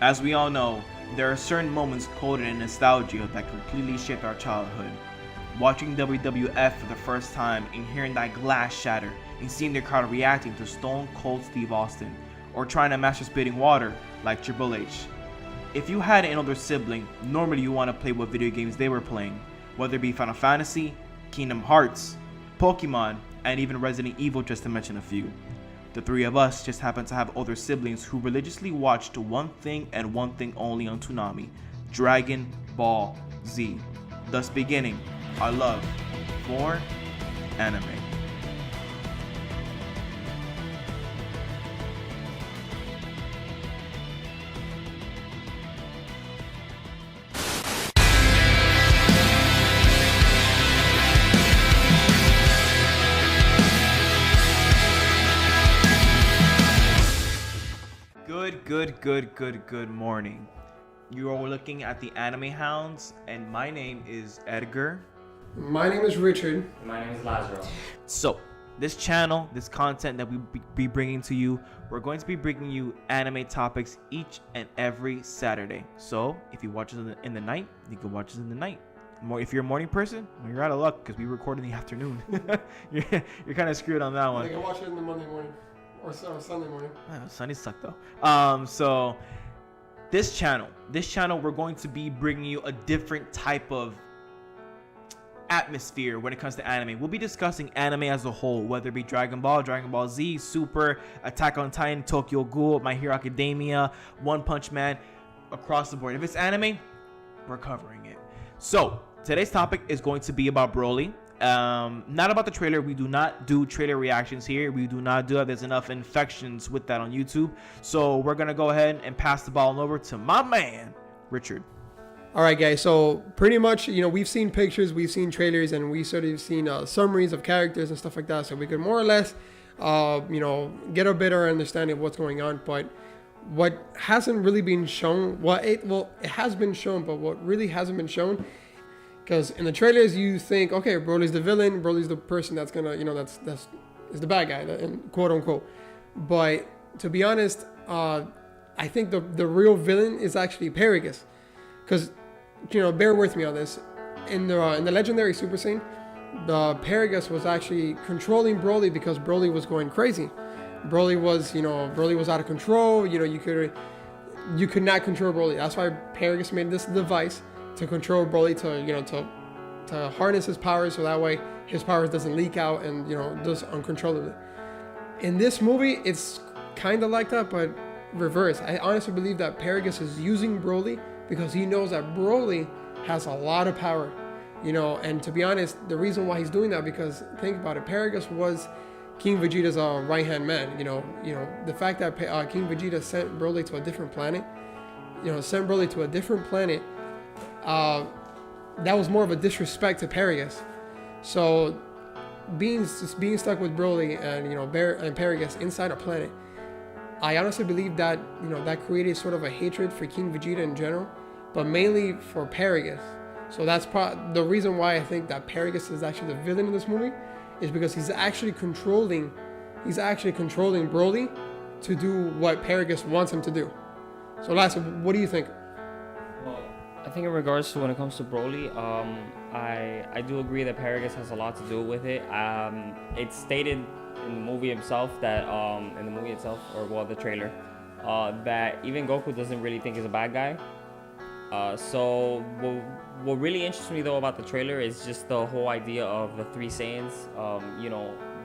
As we all know, there are certain moments coded in nostalgia that completely shaped our childhood. Watching WWF for the first time and hearing that glass shatter and seeing the crowd reacting to Stone Cold Steve Austin, or trying to master spitting water like Triple H. If you had an older sibling, normally you want to play what video games they were playing, whether it be Final Fantasy, Kingdom Hearts, Pokemon, and even Resident Evil, just to mention a few. The three of us just happen to have older siblings who religiously watched one thing and one thing only on Toonami, Dragon Ball Z, thus beginning our love for anime. Good morning. You are looking at the Anime Hounds, and my name is Edgar. My name is Richard. My name is Lazaro. So, this channel, this content that we be bringing to you, we're going to be bringing you anime topics each and every Saturday. So, if you watch us in the night, you can watch us in the night. If you're a morning person, you're out of luck because we record in the afternoon. you're kind of screwed on that one. You can watch it in the Monday morning or Sunday morning. Sunday suck though. So this channel, we're going to be bringing you a different type of atmosphere when it comes to anime. We'll be discussing anime as a whole, whether it be Dragon Ball, Dragon Ball Z, Super, Attack on Titan, Tokyo Ghoul, My Hero Academia, One Punch Man, across the board. If it's anime, we're covering it. So today's topic is going to be about Broly. Not about the trailer. We do not do trailer reactions here. We do not do that. There's enough infections with that on YouTube. So we're gonna go ahead and pass the ball over to my man, Richard. All right, guys. So pretty much, we've seen pictures, we've seen trailers, and we sort of seen summaries of characters and stuff like that. So we could more or less, get a better understanding of what's going on. But what hasn't really been shown, it has been shown, but what really hasn't been shown. Because in the trailers, you think, okay, Broly's the villain, Broly's the person that's gonna, that's is the bad guy, quote unquote. But to be honest, I think the real villain is actually Paragus. Because, bear with me on this. In the Legendary Super Saiyan, the Paragus was actually controlling Broly because Broly was going crazy. Broly was out of control. You could not control Broly. That's why Paragus made this device to control Broly, to harness his powers, so that way his powers doesn't leak out and does uncontrollably. In this movie, it's kind of like that, but reverse. I honestly believe that Paragus is using Broly because he knows that Broly has a lot of power, and to be honest, the reason why he's doing that, because think about it, Paragus was King Vegeta's right-hand man. The fact that King Vegeta sent Broly to a different planet, that was more of a disrespect to Paragus. So being stuck with Broly and and Paragus inside a planet, I honestly believe that that created sort of a hatred for King Vegeta in general, but mainly for Paragus. So that's the reason why I think that Paragus is actually the villain in this movie, is because he's actually controlling Broly to do what Paragus wants him to do. So Lasse, what do you think? Well, I think in regards to when it comes to Broly, I do agree that Paragus has a lot to do with it. It's stated in the movie itself that the trailer, that even Goku doesn't really think he's a bad guy. So what really interests me though about the trailer is just the whole idea of the three Saiyans,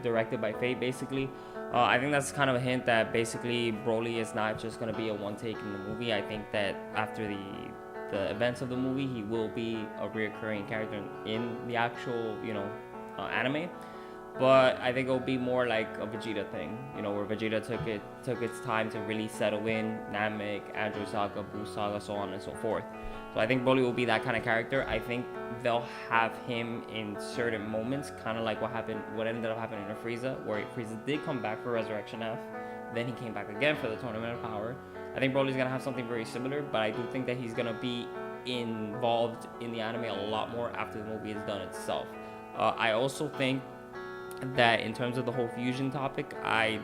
directed by fate, basically. I think that's kind of a hint that basically Broly is not just going to be a one take in the movie. I think that after the events of the movie, he will be a reoccurring character in the actual, anime. But I think it'll be more like a Vegeta thing, where Vegeta took its time to really settle in, Namek, Andrew Saga, Buu Saga, so on and so forth. So I think Broly will be that kind of character. I think they'll have him in certain moments, kind of like what ended up happening to Frieza, where Frieza did come back for Resurrection F, then he came back again for the Tournament of Power. I think Broly's gonna have something very similar, but I do think that he's gonna be involved in the anime a lot more after the movie is done itself. I also think that in terms of the whole fusion topic, I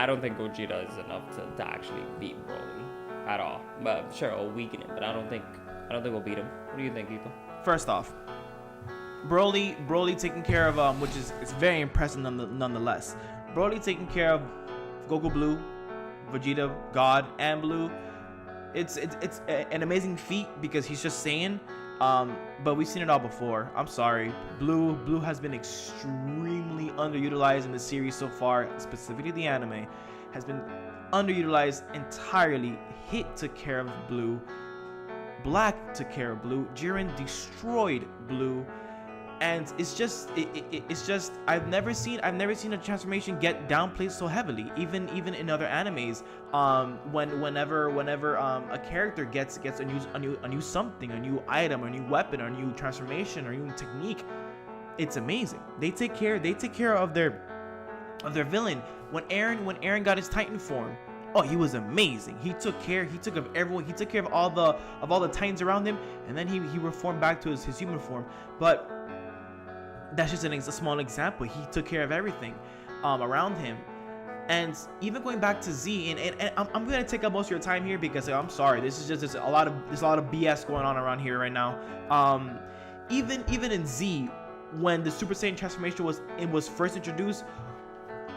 don't think Gogeta is enough to actually beat Broly. at all. But sure, it'll weaken him, but I don't think we'll beat him. What do you think, Ethan? First off, Broly taking care of which is it's very impressive nonetheless. Broly taking care of Goku Blue, Vegeta God, and Blue. It's an amazing feat because he's just Saiyan. But we've seen it all before. I'm sorry. Blue has been extremely underutilized in the series so far, specifically the anime, has been underutilized entirely. Hit took care of Blue. Black took care of Blue. Jiren destroyed Blue. And it's just I've never seen a transformation get downplayed so heavily, even in other animes. Whenever a character gets a new something, a new item, a new weapon, or a new transformation, or a new technique, it's amazing. They take care of their villain. When Aaron got his Titan form, oh, he was amazing. He took of everyone. He took care of all the Titans around him, and then he reformed back to his human form. But that's just a small example. He took care of everything around him. And even going back to Z, and I'm gonna take up most of your time here because I'm sorry, there's a lot of BS going on around here right now. Even in Z, when the Super Saiyan transformation was first introduced,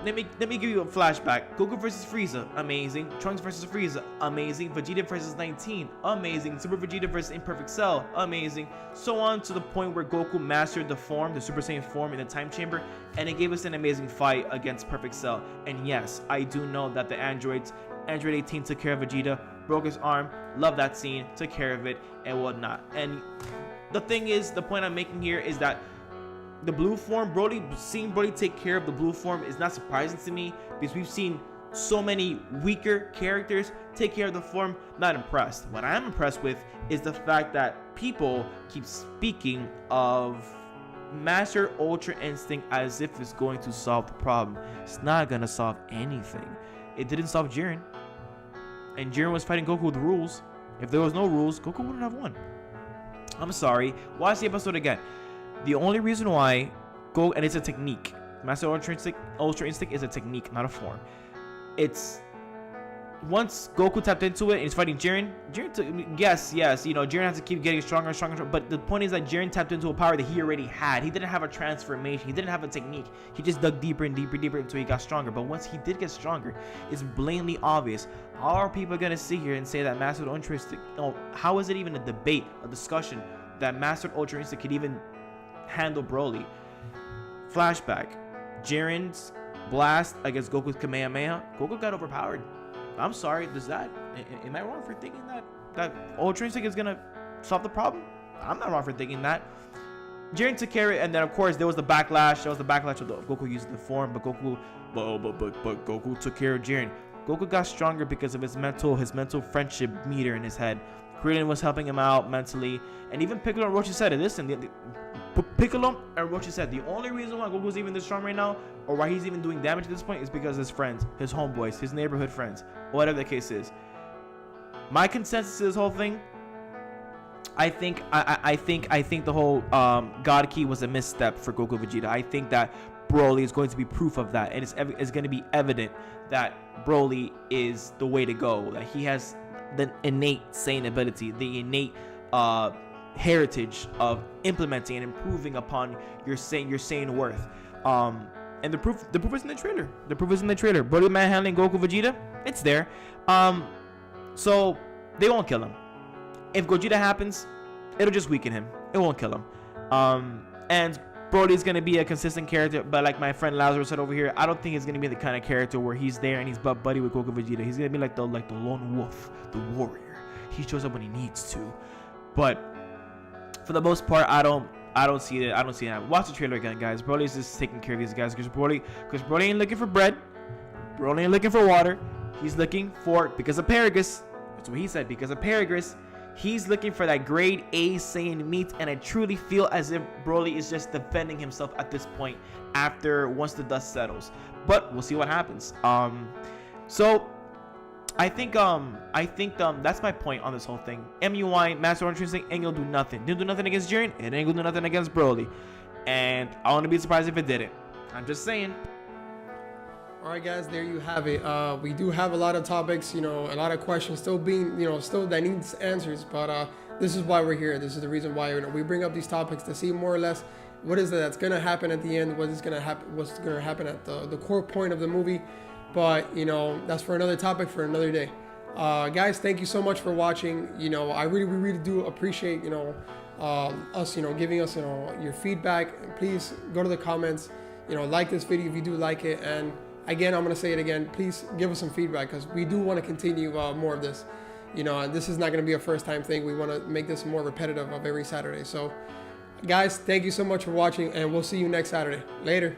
let me give you a flashback. Goku versus Frieza, amazing. Trunks versus Frieza, amazing. Vegeta versus 19, amazing. Super Vegeta versus Imperfect Cell, amazing. So on to the point where Goku mastered the Super Saiyan form in the time chamber, and it gave us an amazing fight against Perfect Cell. And yes, I do know that the Android 18 took care of Vegeta, broke his arm, love that scene, took care of it, and whatnot. And the point I'm making here is that the blue form, seeing Broly take care of the blue form is not surprising to me because we've seen so many weaker characters take care of the form. Not impressed. What I am impressed with is the fact that people keep speaking of Master Ultra Instinct as if it's going to solve the problem. It's not gonna solve anything. It didn't solve Jiren, and Jiren was fighting Goku with the rules. If there was no rules, Goku wouldn't have won. I'm sorry. Watch the episode again. The only reason why and it's a technique. Master Ultra Instinct is a technique, not a form. It's once Goku tapped into it and he's fighting Jiren. Yes, Jiren has to keep getting stronger and stronger. But the point is that Jiren tapped into a power that he already had. He didn't have a transformation. He didn't have a technique. He just dug deeper and deeper until he got stronger. But once he did get stronger, it's blatantly obvious. How are people gonna sit here and say that Master Ultra Instinct? How is it even a debate, a discussion that Master Ultra Instinct could even handle Broly? Flashback. Jiren's blast against Goku's Kamehameha. Goku got overpowered. I'm sorry, am I wrong for thinking that Ultra Instinct is gonna solve the problem? I'm not wrong for thinking that. Jiren took care of it, and then of course there was the backlash. There was the backlash of Goku using the form, but Goku took care of Jiren. Goku got stronger because of his mental friendship meter in his head. Krillin was helping him out mentally, and even Piccolo and Roshi said it. Listen, Piccolo and Roshi said the only reason why Goku's even this strong right now, or why he's even doing damage at this point, is because his friends, his homeboys, his neighborhood friends, whatever the case is. My consensus to this whole thing, I think the whole God Key was a misstep for Goku Vegeta. I think that Broly is going to be proof of that, and it's going to be evident that Broly is the way to go. That he has the innate Saiyan ability, the innate heritage of implementing and improving upon your Saiyan worth. And the proof is in the trailer. The proof is in the trailer. Broly manhandling Goku Vegeta, it's there. So they won't kill him. If Gogeta happens, it'll just weaken him. It won't kill him. And Broly is gonna be a consistent character, but like my friend Lazarus said over here, I don't think he's gonna be the kind of character where he's there and he's buddy with Goku Vegeta. He's gonna be like the lone wolf, the warrior. He shows up when he needs to. But for the most part, I don't see it. I don't see it. Watch the trailer again, guys. Broly is just taking care of these guys because Broly ain't looking for bread. Broly ain't looking for water. He's looking for, because of Paragus. That's what he said. Because of Paragus, he's looking for that grade A Saiyan meat, and I truly feel as if Broly is just defending himself at this point once the dust settles. But we'll see what happens. So I think that's my point on this whole thing. MUI, Master Ultra Instinct, ain't gonna do nothing. Didn't do nothing against Jiren, it ain't gonna do nothing against Broly. And I wouldn't be surprised if it didn't. I'm just saying. All right, guys, there you have it. We do have a lot of topics, a lot of questions still being, still that needs answers. But this is why we're here. This is the reason why we bring up these topics to see more or less what is it that's gonna happen at the end, what is gonna happen, what's gonna happen at the core point of the movie. But that's for another topic for another day. Guys, thank you so much for watching. I we really do appreciate us giving us your feedback. Please go to the comments. Like this video if you do like it, and again, I'm going to say it again, please give us some feedback because we do want to continue more of this. And this is not going to be a first time thing. We want to make this more repetitive of every Saturday. So guys, thank you so much for watching, and we'll see you next Saturday. Later.